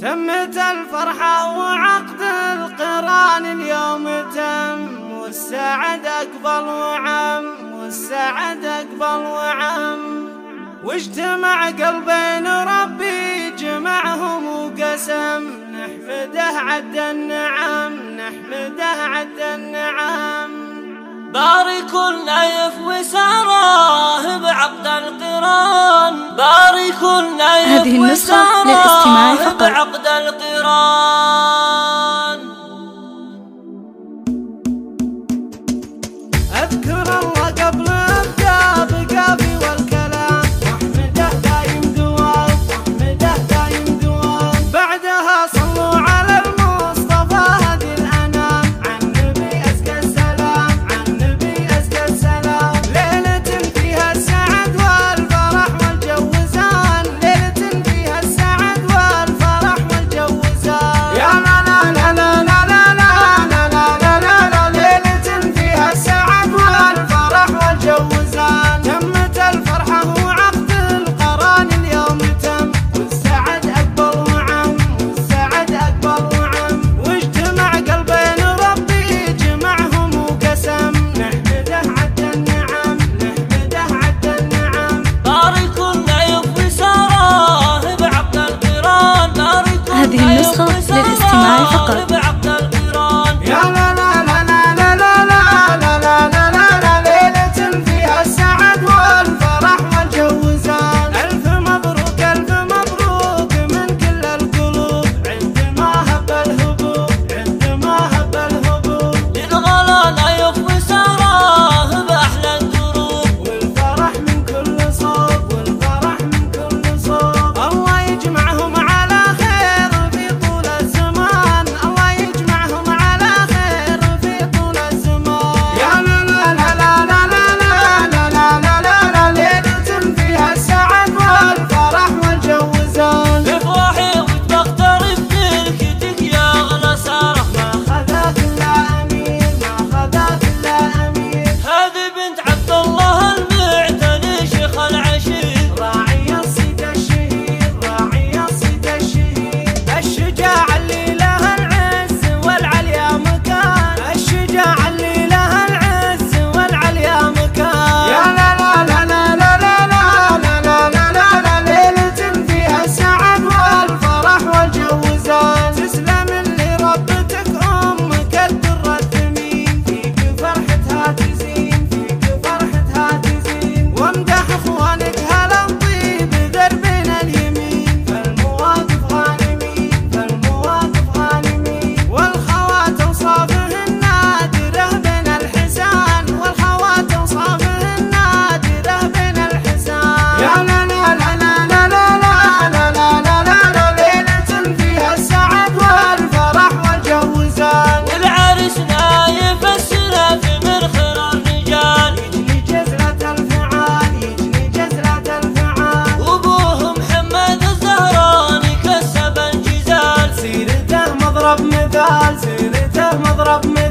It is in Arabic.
تمت الفرحة وعقد القران اليوم تم، والسعد أقبل وعم، والسعد أقبل وعم، واجتمع قلبين ربي جمعهم وقسم، نحمده عد النعم، نحمده عد النعم. بارك النايف وساراه بعقد القران، بارك النايف هذه النسخة للاستماع وساراه فقط. بعقد القران. أذكر الله قبل أبدأ بقافي والكلام، واحمده دايم دوام، واحمده دايم دوام، بعدها صلوا على المصطفى هدي الأنام، عن نبي أزكى السلام، عن نبي أزكى السلام، ليلة فيها السعد والفرح والجوزان، ليلة فيها السعد والفرح والجوزان، يا لا لا لا لا لا لا لا لا لا لا لا، ليلة فيها السعد والفرح والجوزان، تمت الفرحة وعقد القران اليوم تم، والسعد أقبل وعم، والسعد أقبل وعم، واجتمع قلبين ربي جمعهم وقسم، نحمده عد النعم، نحمده عد النعم. بارك النايف وساراه بعقد القران، بارك هذه النسخة للاستماع فقط. بعقد القران. يا لا لا لا لا لا لا لا لا لا لا لا، ليلة فيها السعد والفرح والجوزان، ألف مبروك ألف مبروك من كل القلوب، عندما هب الهبوب، عندما هب الهبوب، للغلا نايف وساراه بأحلى الدروب، والفرح من كل صوب، والفرح من كل صوب، الله يجمعهم على خير في طول الزمان، الله يجمعهم على خير في طول الزمان. يا لا لا لا لا لا لا لا لا لا لا لا، ليلة فيها السعد والفرح والجوزان، بفرحي وتبخترف تركتك يا أغلى سارة، ما خذاك إلا أمين، ما خذاك إلا أمين، هذه بنت عبد الله المعتني شيخ العشير، راعي الصيد الشهيد، راعي الصيد الشهيد، الشجاع اللي له العز والعليا مكان، الشجاع اللي له العز والعليا مكان. يا لا لا لا لا لا لا لا لا لا لا لا، ليلة فيها السعد والفرح والجوزان، تسلم اللي ربتك أمك الدر الثمين، فيك فرحتها تزين، فيك فرحتها تزين، وامدح اخوانك هلا الطيب دربنا اليمين، فالمواقف غانمين، فالمواقف غانمين، والخوات اوصافهن نادره بين الحسان، والخوات اوصافهن نادره بين الحسان. يا لا لا لا لا لا لا لا لا لا لا لا، ليلة فيها السعد والفرح والجوزان، والعرس نايف السلف من خير الرجال، يجني جزرة الفعال، يجني جزرة الفعال، وابوه محمد الزهراني كسب الجزال، سيرته مضرب مثال، سيرته مضرب مثال.